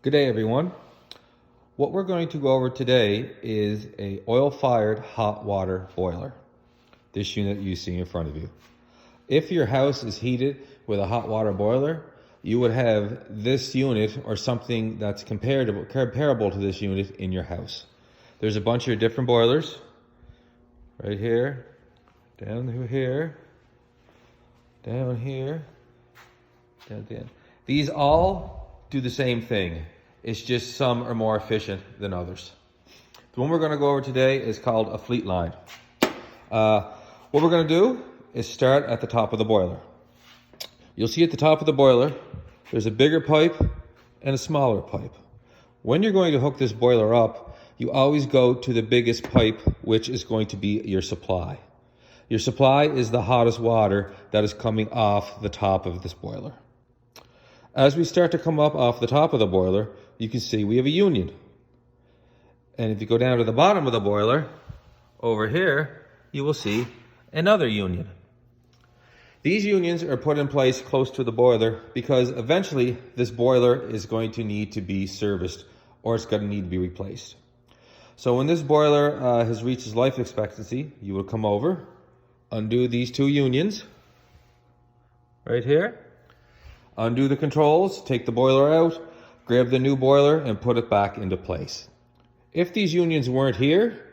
Good day, everyone. What we're going to go over today is a oil-fired hot water boiler. This unit you see in front of you. If your house is heated with a hot water boiler, you would have this unit or something that's comparable to this unit in your house. There's a bunch of different boilers right here, down here, down here, down there. These all do the same thing. It's just some are more efficient than others. The one we're going to go over today is called a Fleetline. What we're going to do is start at the top of the boiler. You'll see at the top of the boiler, there's a bigger pipe and a smaller pipe. When you're going to hook this boiler up, you always go to the biggest pipe, which is going to be your supply. Your supply is the hottest water that is coming off the top of this boiler. As we start to come up off the top of the boiler, you can see we have a union. And if you go down to the bottom of the boiler, over here, you will see another union. These unions are put in place close to the boiler because eventually this boiler is going to need to be serviced or it's going to need to be replaced. So when this boiler has reached its life expectancy, you will come over, undo these two unions right here, undo the controls, take the boiler out, grab the new boiler and put it back into place. If these unions weren't here,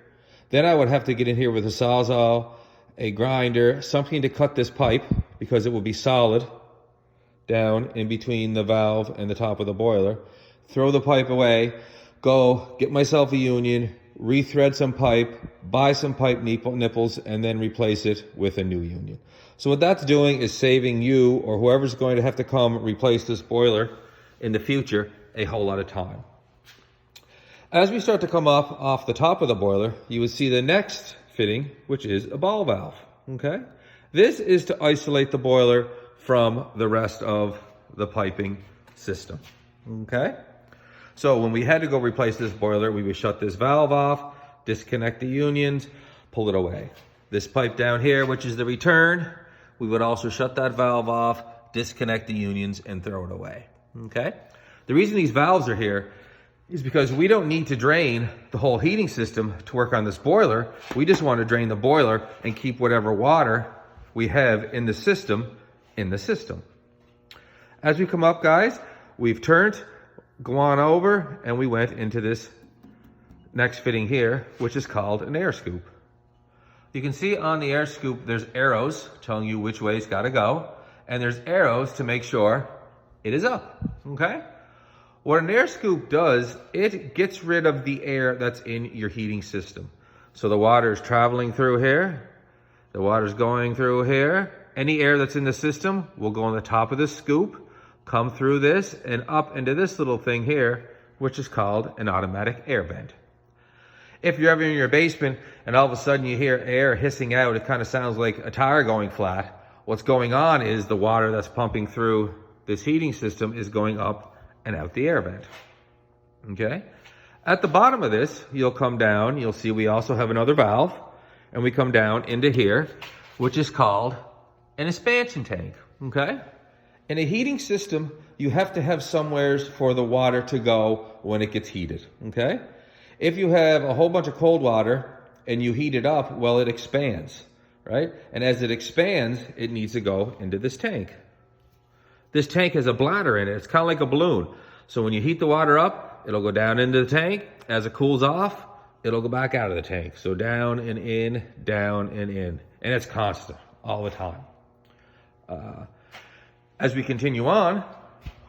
then I would have to get in here with a Sawzall, a grinder, something to cut this pipe because it will be solid down in between the valve and the top of the boiler. Throw the pipe away, go get myself a union, rethread some pipe, buy some pipe nipples, and then replace it with a new union. So what that's doing is saving you or whoever's going to have to come replace this boiler in the future a whole lot of time. As we start to come up off the top of the boiler, you would see the next fitting, which is a ball valve, okay? This is to isolate the boiler from the rest of the piping system, okay? So when we had to go replace this boiler, we would shut this valve off, disconnect the unions, pull it away. This pipe down here, which is the return, we would also shut that valve off, disconnect the unions, and throw it away, okay? The reason these valves are here is because we don't need to drain the whole heating system to work on this boiler. We just want to drain the boiler and keep whatever water we have in the system in the system. As we come up, guys, we've turned, go on over, and we went into this next fitting here, which is called an air scoop. You can see on the air scoop, there's arrows telling you which way it's got to go, and there's arrows to make sure it is up, okay? What an air scoop does, it gets rid of the air that's in your heating system. So the water is traveling through here, the water's going through here. Any air that's in the system will go on the top of this scoop, come through this, and up into this little thing here, which is called an automatic air vent. If you're ever in your basement and all of a sudden you hear air hissing out, it kind of sounds like a tire going flat. What's going on is the water that's pumping through this heating system is going up and out the air vent, okay? At the bottom of this, you'll come down, you'll see we also have another valve, and we come down into here, which is called an expansion tank, okay? In a heating system, you have to have somewheres for the water to go when it gets heated, okay? If you have a whole bunch of cold water and you heat it up, well, it expands, right? And as it expands, it needs to go into this tank. This tank has a bladder in it. It's kind of like a balloon. So when you heat the water up, it'll go down into the tank. As it cools off, it'll go back out of the tank. So down and in, down and in. And it's constant all the time. As we continue on,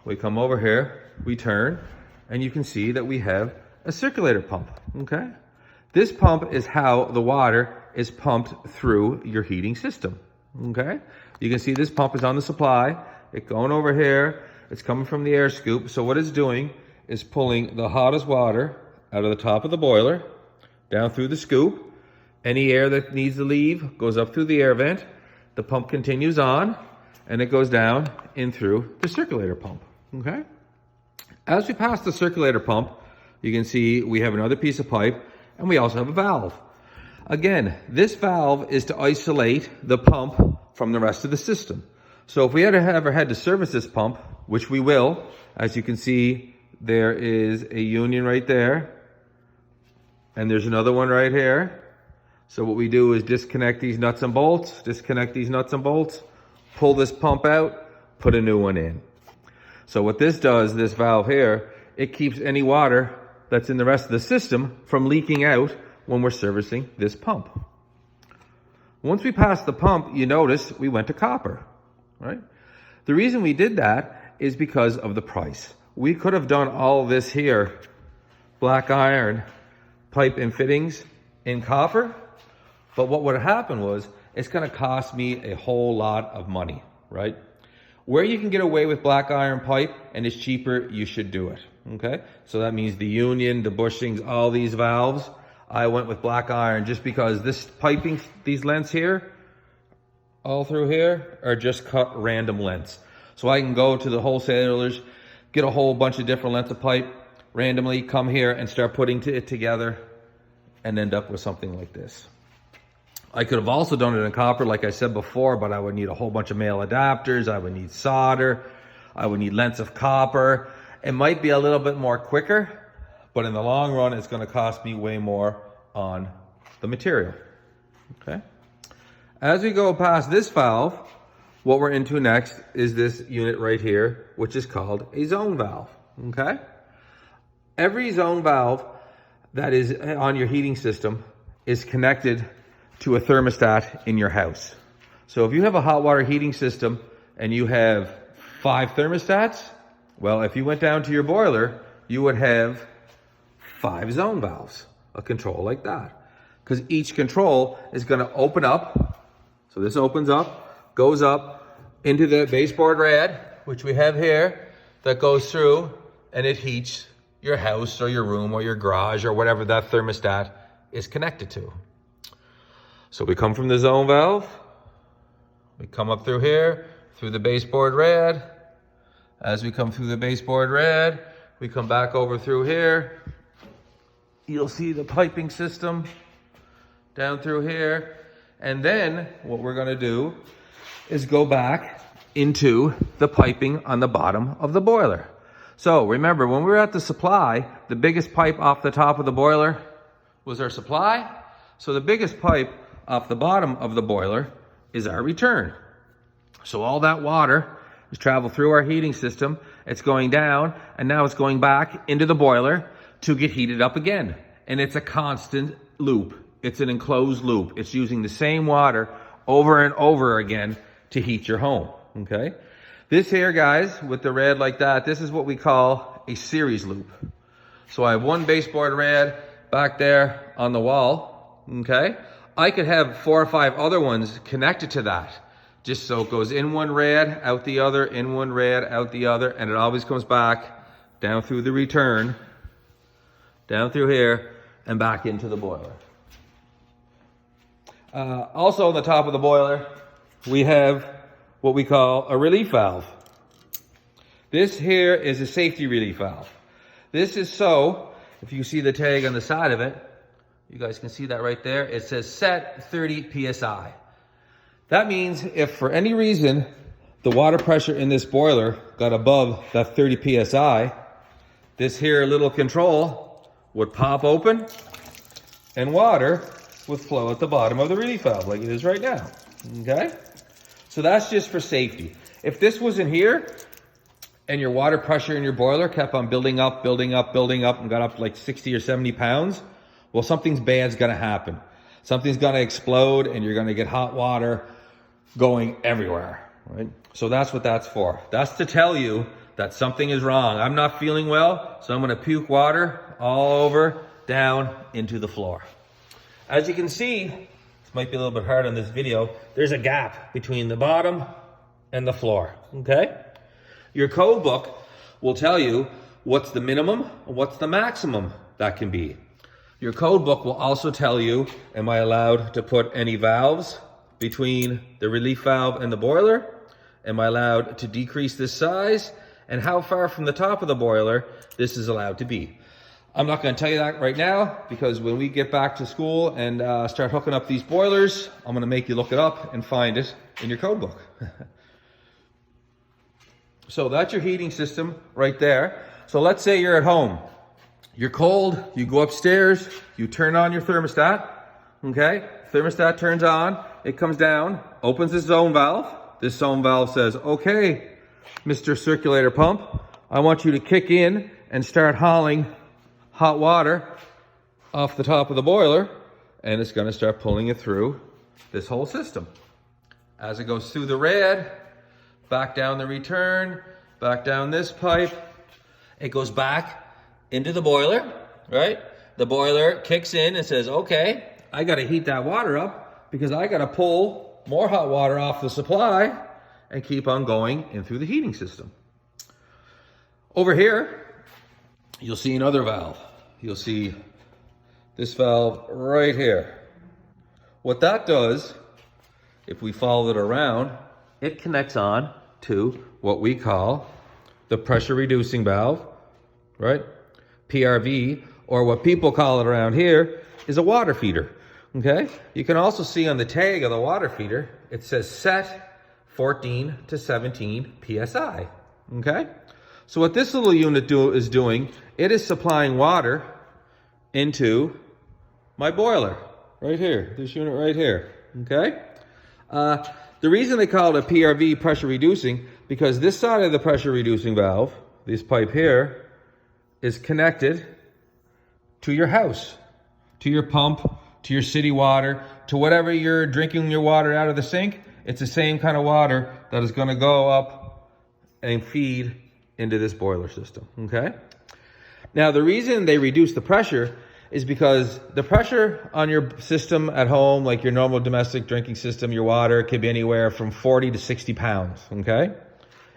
we come over here, we turn, and you can see that we have a circulator pump, okay? This pump is how the water is pumped through your heating system, okay? You can see this pump is on the supply. It's going over here. It's coming from the air scoop. So what it's doing is pulling the hottest water out of the top of the boiler, down through the scoop. Any air that needs to leave goes up through the air vent. The pump continues on, and it goes down in through the circulator pump, okay? As we pass the circulator pump, you can see we have another piece of pipe, and we also have a valve. Again, this valve is to isolate the pump from the rest of the system. So if we ever had to service this pump, which we will, as you can see there is a union right there, and there's another one right here. So what we do is disconnect these nuts and bolts, pull this pump out, put a new one in. So what this does, this valve here, it keeps any water that's in the rest of the system from leaking out when we're servicing this pump. Once we passed the pump, you notice we went to copper, right? The reason we did that is because of the price. We could have done all this here, black iron, pipe and fittings in copper, but what would have happened was it's going to cost me a whole lot of money, right? Where you can get away with black iron pipe and it's cheaper, you should do it, okay? So that means the union, the bushings, all these valves, I went with black iron just because this piping, these lengths here, all through here, are just cut random lengths. So I can go to the wholesalers, get a whole bunch of different lengths of pipe, randomly come here and start putting it together and end up with something like this. I could have also done it in copper, like I said before, but I would need a whole bunch of male adapters. I would need solder. I would need lengths of copper. It might be a little bit more quicker, but in the long run, it's going to cost me way more on the material, okay? As we go past this valve, what we're into next is this unit right here, which is called a zone valve, okay? Every zone valve that is on your heating system is connected to a thermostat in your house. So if you have a hot water heating system and you have 5 thermostats, well, if you went down to your boiler, you would have 5 zone valves, a control like that. Because each control is going to open up. So this opens up, goes up into the baseboard rad, which we have here, that goes through and it heats your house or your room or your garage or whatever that thermostat is connected to. So we come from the zone valve, we come up through here, through the baseboard rad. As we come through the baseboard rad, we come back over through here. You'll see the piping system down through here. And then what we're gonna do is go back into the piping on the bottom of the boiler. So remember, when we were at the supply, the biggest pipe off the top of the boiler was our supply. So the biggest pipe off the bottom of the boiler is our return. So all that water is traveled through our heating system, it's going down, and now it's going back into the boiler to get heated up again. And it's a constant loop. It's an enclosed loop. It's using the same water over and over again to heat your home, okay? This here, guys, with the rad like that, this is what we call a series loop. So I have one baseboard rad back there on the wall, okay? I could have 4 or 5 other ones connected to that, just so it goes in one rad, out the other, in one rad, out the other, and it always comes back down through the return, down through here, and back into the boiler. Also on the top of the boiler, we have what we call a relief valve. This here is a safety relief valve. This is so, if you see the tag on the side of it, you guys can see that right there. It says set 30 PSI. That means if for any reason the water pressure in this boiler got above that 30 PSI, this here little control would pop open and water would flow at the bottom of the relief valve like it is right now, okay? So that's just for safety. If this wasn't here and your water pressure in your boiler kept on building up and got up to like 60 or 70 pounds, well, something's bad's gonna happen. Something's gonna explode and you're gonna get hot water going everywhere, right? So that's what that's for. That's to tell you that something is wrong. I'm not feeling well, so I'm gonna puke water all over, down into the floor. As you can see, this might be a little bit hard on this video, there's a gap between the bottom and the floor, okay? Your code book will tell you what's the minimum and what's the maximum that can be. Your code book will also tell you, am I allowed to put any valves between the relief valve and the boiler? Am I allowed to decrease this size? And how far from the top of the boiler this is allowed to be. I'm not going to tell you that right now, because when we get back to school and start hooking up these boilers, I'm going to make you look it up and find it in your code book. So that's your heating system right there. So let's say you're at home. You're cold, you go upstairs, you turn on your thermostat, okay? Thermostat turns on, it comes down, opens this zone valve. This zone valve says, okay, Mr. Circulator Pump, I want you to kick in and start hauling hot water off the top of the boiler, and it's gonna start pulling it through this whole system. As it goes through the red, back down the return, back down this pipe, it goes back into the boiler, right? The boiler kicks in and says, okay, I gotta heat that water up because I gotta pull more hot water off the supply and keep on going in through the heating system. Over here, you'll see another valve. You'll see this valve right here. What that does, if we follow it around, it connects on to what we call the pressure reducing valve, right? PRV, or what people call it around here, is a water feeder, okay? You can also see on the tag of the water feeder, it says set 14 to 17 PSI, okay? So what this little unit is doing, it is supplying water into my boiler, right here, this unit right here, okay? The reason they call it a PRV, pressure reducing, because this side of the pressure reducing valve, this pipe here, is connected to your house, to your pump, to your city water, to whatever you're drinking your water out of the sink. It's the same kind of water that is gonna go up and feed into this boiler system, okay? Now, the reason they reduce the pressure is because the pressure on your system at home, like your normal domestic drinking system, your water, could be anywhere from 40 to 60 pounds, okay?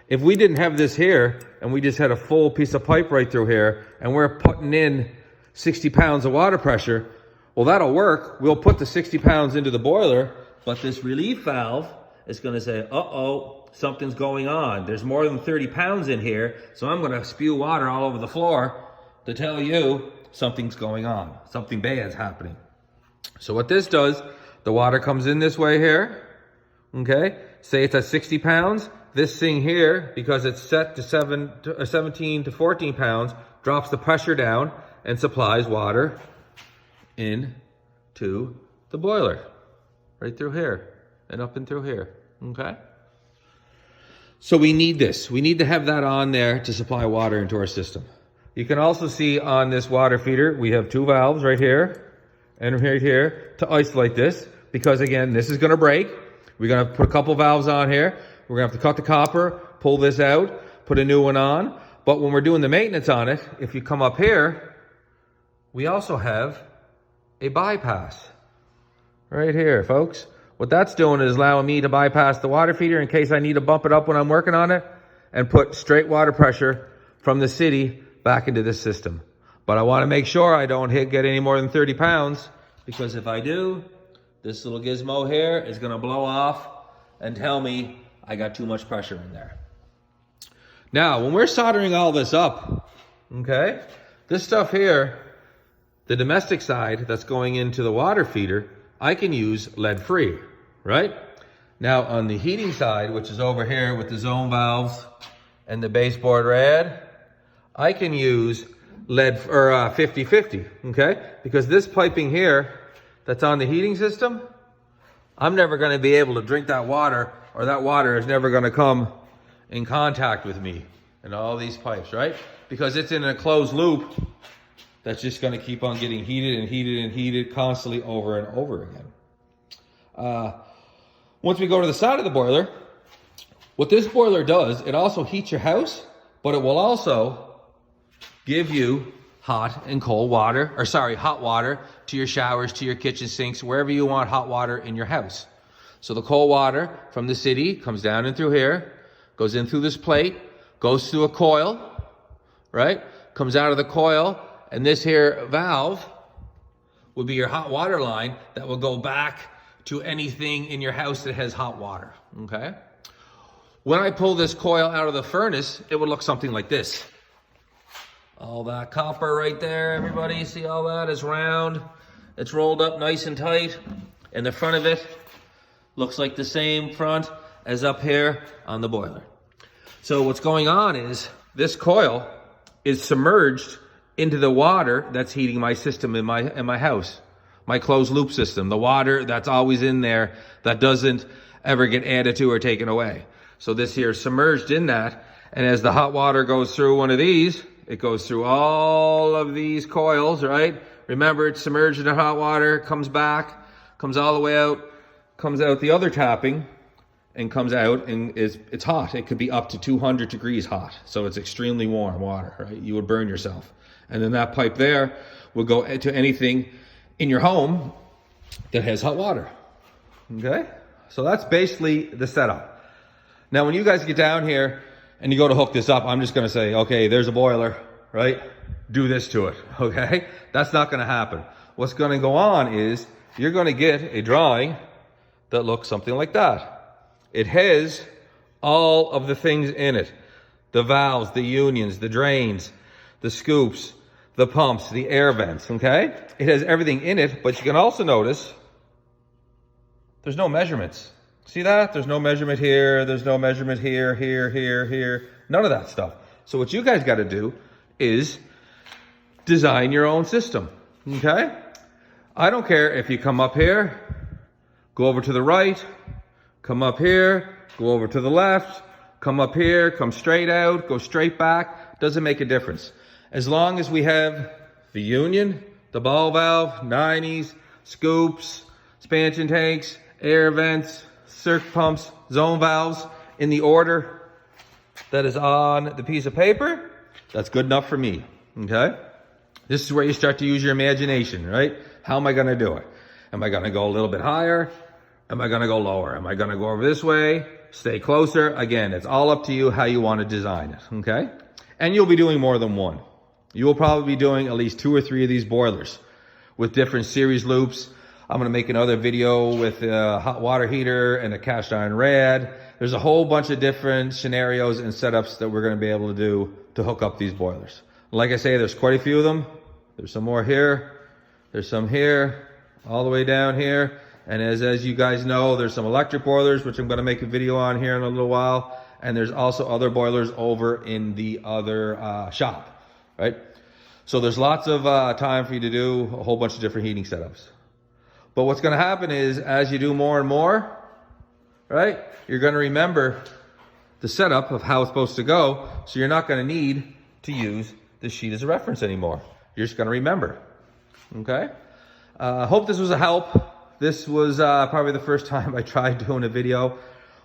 If we didn't have this here, and we just had a full piece of pipe right through here, and we're putting in 60 pounds of water pressure, well, that'll work. We'll put the 60 pounds into the boiler, but this relief valve is gonna say, uh-oh, something's going on. There's more than 30 pounds in here, so I'm gonna spew water all over the floor to tell you something's going on. Something bad's happening. So what this does, the water comes in this way here, okay? Say it's at 60 pounds. This thing here, because it's set to 17 to 14 pounds, drops the pressure down and supplies water into the boiler, right through here and up and through here, okay? So we need this. We need to have that on there to supply water into our system. You can also see on this water feeder, we have two valves right here and right here to isolate this, because again, this is gonna break. We're gonna put a couple valves on here. We're gonna have to cut the copper, pull this out, put a new one on. But when we're doing the maintenance on it, if you come up here, we also have a bypass right here, folks. What that's doing is allowing me to bypass the water feeder in case I need to bump it up when I'm working on it and put straight water pressure from the city back into this system. But I wanna make sure I don't get any more than 30 pounds, because if I do, this little gizmo here is gonna blow off and tell me I got too much pressure in there. Now, when we're soldering all this up, okay, this stuff here, the domestic side that's going into the water feeder, I can use lead-free, right? Now, on the heating side, which is over here with the zone valves and the baseboard rad, I can use lead or 50-50, okay? Because this piping here that's on the heating system, I'm never gonna be able to drink that water, or that water is never gonna come in contact with me and all these pipes, right? Because it's in a closed loop that's just gonna keep on getting heated and heated and heated constantly over and over again. Once we go to the side of the boiler, what this boiler does, it also heats your house, but it will also give you hot and cold water, or sorry, hot water to your showers, to your kitchen sinks, wherever you want hot water in your house. So the cold water from the city comes down in through here, goes in through this plate, goes through a coil, right? Comes out of the coil, and this here valve would be your hot water line that will go back to anything in your house that has hot water, okay? When I pull this coil out of the furnace, it would look something like this. All that copper right there, everybody, see all that is round. It's rolled up nice and tight, and the front of it looks like the same front as up here on the boiler. So what's going on is this coil is submerged into the water that's heating my system in my house, my closed loop system, the water that's always in there that doesn't ever get added to or taken away. So this here is submerged in that, and as the hot water goes through one of these, it goes through all of these coils, right? Remember, it's submerged in the hot water, comes back, comes all the way out, comes out the other tapping, and comes out, and it's hot. It could be up to 200 degrees hot. So it's extremely warm water, right? You would burn yourself. And then that pipe there will go to anything in your home that has hot water. Okay? So that's basically the setup. Now, when you guys get down here and you go to hook this up, I'm just gonna say, okay, there's a boiler, right? Do this to it, okay? That's not gonna happen. What's gonna go on is you're gonna get a drawing that looks something like that. It has all of the things in it. The valves, the unions, the drains, the scoops, the pumps, the air vents, okay? It has everything in it, but you can also notice there's no measurements. See that? There's no measurement here, there's no measurement here, here. None of that stuff. So what you guys gotta do is design your own system, okay? I don't care if you come up here, go over to the right, come up here, go over to the left, come up here, come straight out, go straight back. Doesn't make a difference. As long as we have the union, the ball valve, 90s, scoops, expansion tanks, air vents, circ pumps, zone valves in the order that is on the piece of paper, that's good enough for me, okay? This is where you start to use your imagination, right? How am I gonna do it? Am I gonna go a little bit higher? Am I gonna go lower? Am I gonna go over this way? Stay closer? Again, it's all up to you how you wanna design it, okay? And you'll be doing more than one. You will probably be doing at least 2 or 3 of these boilers with different series loops. I'm gonna make another video with a hot water heater and a cast iron rad. There's a whole bunch of different scenarios and setups that we're gonna be able to do to hook up these boilers. Like I say, there's quite a few of them. There's some more here. There's some here, all the way down here. And as you guys know, there's some electric boilers, which I'm gonna make a video on here in a little while. And there's also other boilers over in the other shop, right? So there's lots of time for you to do a whole bunch of different heating setups. But what's gonna happen is, as you do more and more, right, you're gonna remember the setup of how it's supposed to go, so you're not gonna need to use this sheet as a reference anymore. You're just gonna remember, okay? Hope this was a help. This was probably the first time I tried doing a video.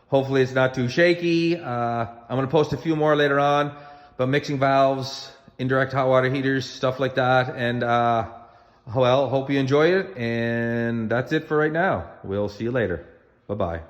Hopefully it's not too shaky. I'm gonna post a few more later on, but mixing valves, indirect hot water heaters, stuff like that. And well, hope you enjoy it. And that's it for right now. We'll see you later. Bye-bye.